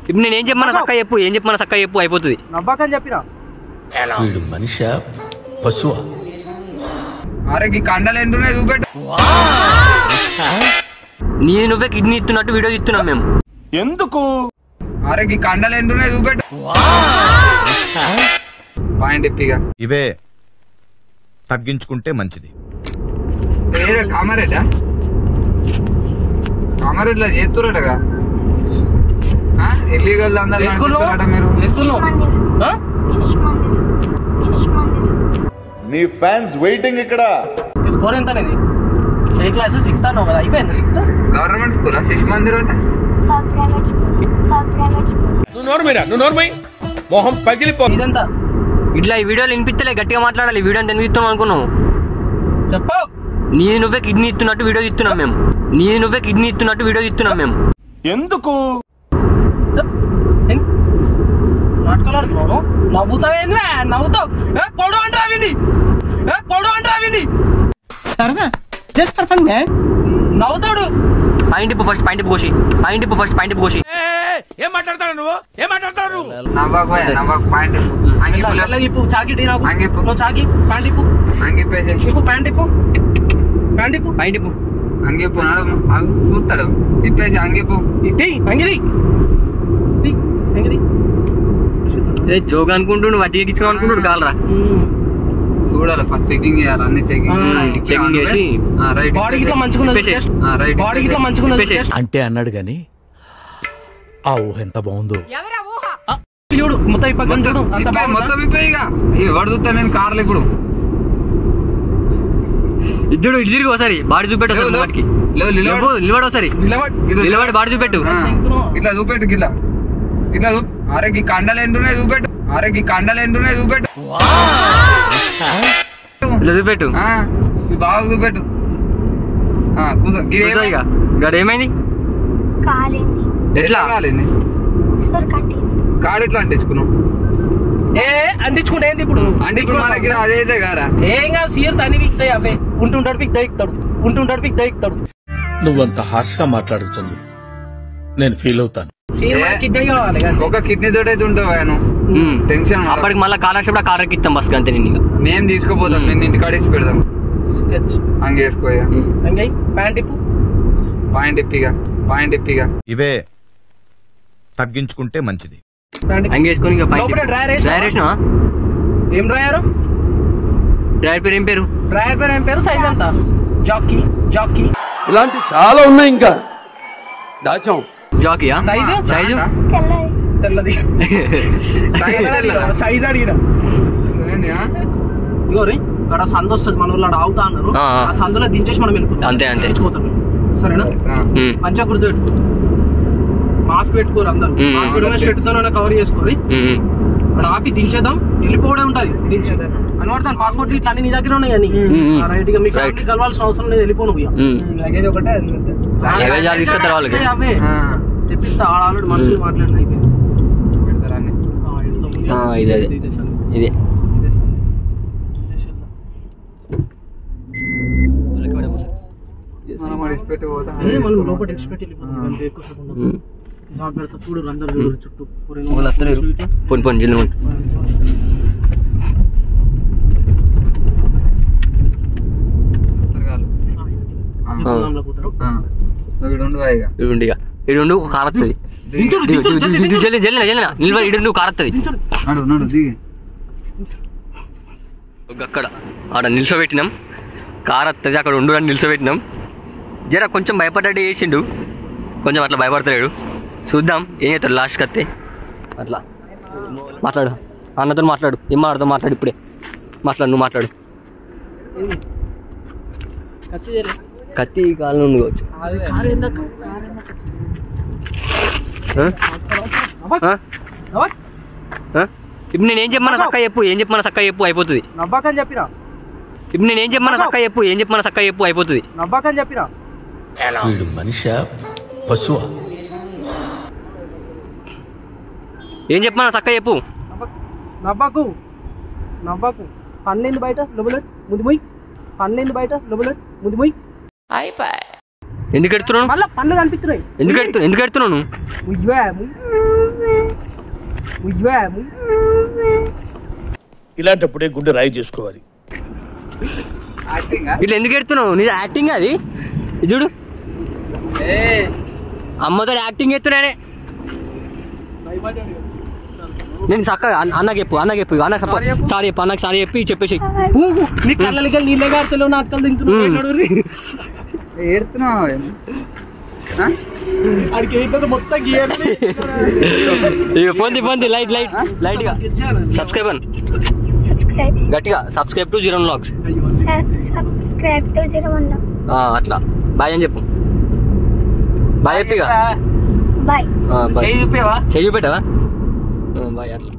ఇప్పుడు నేను ఏం చెప్పమన్నా సక్క చెప్పు, ఏం చెప్పమన్నా సక్క చెప్పు, అయిపోతుంది. నవ్వకని చెప్పినా వీడు మనిషా పశువా? అరే కండలు ఎండున్నాయి చూపెట్టు. నువ్వే కిడ్నీ ఇస్తున్నట్టు వీడియో ఇస్తున్నాం మేము. ఎందుకు? అరే కండలు ఎండున్నాయి చూపెట్టు. పాయింట్ ఇప్పిగా ఇవే తగ్గించుకుంటే మంచిది. కామారెడ్డా కామారెడ్డిలో చేస్తురటగా ఇల్లీగల్ మీరు. నీ ఫ్యాన్స్ వెయిటింగ్ ఇక్కడ. స్కోర్ ఎంత అనేది? ఏ క్లాస్? 6th అన్నావు కదా, అయిపోయింది 6th. గవర్నమెంట్ స్కూలా శిశు మందిర్ అంటే? నువ్వు నోర్మై మొహం పగిలిపో. ఇదంతా ఇట్లా ఈ వీడియోలు వినిపిస్తలే, గట్టిగా మాట్లాడాలి. వీడియో ఎంత ఎందుకు ఇస్తున్నావు అనుకున్నావు? చెప్పు. నువ్వే కిడ్నీ ఇస్తున్నట్టు వీడియో ఇస్తున్నాం మేము. నువ్వే కిడ్నీ ఇస్తున్నట్టు వీడియో ఇస్తున్నాం మేము. ఎందుకు? మాట్లాడుతున్నావు, నవ్వుతావేంద్రా? నవ్వుతావు. పొడు అంటే అవింది, పొడు అంటే అవింది. సరదా జస్ట్ ఫర్ ఫన్ మ్యాన్. నవ్వుతాడు. పాయింట్ ఇప్పు ఫస్ట్, పాయింట్ ఇప్పు కోసి, పాయింట్ ఇప్పు ఫస్ట్, పాయింట్ ఇప్పు కోసి. ఏం మాట్లాడతాడు నువ్వు? ఏం మాట్లాడతాడు? నవ్వకు పాయింట్ ఇప్పు. చాకి నాకు అంగిప్పు. నువ్వు చాకి ప్యాంట్ ఇప్పు. అంగిప్పేసి ఇప్పు ప్యాంట్ ఇప్పు. ప్యాంట్ ఇప్పు. పాయింట్ ఇప్పు. అంగిప్పు చూస్తాడు. ఇప్పేసి అంగిప్పు. అంగిది అంగిది జోగా అనుకుంటుండు, వడ్డీ ఎక్కించుకున్నావు అనుకుంటుడు. కాలరా చూడాలి, ఫస్ట్ చెకింగ్ చేయాలి. అన్ని చెకింగ్ చేసి బాడీకి మంచుకున్నది అంటే అన్నాడు గాని ఆ ఊహ ఎంత బాగుందో. చూడు మొత్తం చూడు అంత మొత్తం ఇప్పేయిగా ఎవరు చూస్తా నేను కార్లు. ఇప్పుడు ఇద్దరు ఇద్దరికి ఒకసారి బాడీ చూపెట్టు. నిలబడి ఒకసారి నిలబడి బాడీ చూపెట్టు. ఇట్లా చూపెట్టు, గిట్లా ఇట్లా. అరే కండలు ఎండున్నాయి చూపెట్టు. అరే కండలు ఎండున్నాయి చూపెట్టు. ఇలా చూపెట్టు, బాగా చూపెట్టు. గడ ఏమైంది? ఎట్లా కాలింది? కాడు ఎట్లా అంటించుకున్నావు? అంటించుకుంటే ఏంది ఇప్పుడు? అంటించుకున్నా దగ్గర అదైతే గారా ఏం కాదు. సీర్ తని పిక్తాయి, అవే ఉంటుంటాడు పిక్తా ఇస్తాడు, ఉంటుంటాడు పిక్తా ఇస్తాడు. నువ్వంత హార్ష్ గా మాట్లాడుతుంది, నేను ఫీల్ అవుతాను. కిడ్నీ కావాలి, ఒక కిడ్నీ తోటి అయితే ఉంటావు ఆయన. టెన్షన్. అప్పటికి మళ్ళీ కాలక్షేపు కార్ ఎక్కిస్తాం బస్ అంతే. నేను మేము తీసుకుపోతాం, నేను ఇంటికాడ ఇచ్చి పెడదాం. అంగేసుకోయా ప్యాంట్ ఇప్పు. పాయింట్ ఇప్పిగా ఇవే తగ్గించుకుంటే మంచిది. అంగేసుకొని ఏం డ్రాయర్? డ్రైవర్ పేరు ఏం పేరు? డ్రాయర్ పేరు ఏం పేరు? సైజ్ ఎంత? జాకీ జాకీ ఇలాంటి చాలా ఉన్నాయి, ఇంకా దాచాం. జాకీయా? సైజు తెల్లది. సైజ్ అడిగిరా ఇగోరి ఇక్కడ సంద వస్తుంది, మన ఊళ్ళో ఆగుతా అన్నారు. ఆ సందులో దించేసి మనం వెళ్ళిపోతాం. అంతే అంతే. సరేనా? మంచిగా గుర్తు పెట్టుకో. మాస్క్ పెట్టుకోరు అందరు. మాస్క్ పెట్టుకుని షర్ట్ తో కవర్ చేసుకోరి. ఇక్కడ ఆపి దించేద్దాం, వెళ్ళిపోవడం ఉంటది. దించేద్దాం అనబడతాను. పాస్పోర్ట్ ఇట్లా అన్ని నీ దగ్గర ఉన్నాయి అని రైట్ గా మీకు కలవాల్సిన అవసరం లేదు. వెళ్ళిపోను లగేజ్ ఒకటే అవే తెప్పిస్తా. ఆల్రెడీ మనుషులు మాట్లాడిన అయిపోయింది. ఇదే మనం లోపల ఎక్స్పెక్ట్ వెళ్ళిపోతాం. జాగ్రత్త చూడు, అందరు చూడు చుట్టూ. ఇడు కారత్తది. ఇడు కారత్తది. అక్కడ ఆడ నిల్చోబెట్టినాం, కారత్తది. అక్కడ ఉండు అని నిల్చోబెట్టినాం. జర కొంచెం భయపడ్డట్టు చేసిండు, కొంచెం అట్లా భయపడతాడు. చూద్దాం ఏం చేస్తాడు లాస్ట్కి వస్తే. అట్లా మాట్లాడు, అన్నతో మాట్లాడు. ఏం మాట్లాడుతూ మాట్లాడు, ఇప్పుడే మాట్లాడు. నువ్వు మాట్లాడు. కత్తి కాలం ఉంది కావచ్చు. ఇప్పుడు నేను ఏం చెప్పమన్నా సక్క చెప్పు, ఏం చెప్పమన్నా సక్క చెప్పు, అయిపోతుంది. నవ్వకని చెప్పినా. ఇప్పుడు నేను ఏం చెప్పమన్నా సక్క చెప్పు, ఏం చెప్పమన్నా సక్క చెప్పు, అయిపోతుంది. నవ్వకని చెప్పినా. వీడు మనిషా పశువా? ఏం చెప్పమన్నా సక్క చెప్పు. నవ్వకు నవ్వకు. పన్నెండు బయట లోపల ముదిమోయ్. పన్నెండు బయట లోపల ముదిమోయ్. ఎందుకు ఎడుతున్నావు? మళ్ళీ పన్ను కనిపిస్తున్నాయి. ఎందుకు ఎడుతున్నావు? ఇలాంటప్పుడే గుండె రాయి చేసుకోవాలి. ఇట్లా ఎందుకు ఎడుతున్నావు? నీ యాక్టింగ్ అది ఇది చూడు. అమ్మతో యాక్టింగ్ ఎత్తున్నానే. నేను చక్కగా అన్నకి చెప్పు అన్నకి సారీ చెప్పు అన్నకి సారీ చెప్పి చెప్పేసి నీ కళ్ళకి నీళ్ళే కారుతలేవు నా అక్కలు తింటున్నాడు. మొత్తం పొంది లైట్ గా సబ్స్క్రైబ్ అని గట్టిగా సబ్స్క్రైబ్ టు 01 Vlogs. అట్లా బాయ్ అని చెప్పు. బాయ్ చెప్పిగా. బాయ్. చేయి చూపెట్టావా? బాయ్ అట్లా.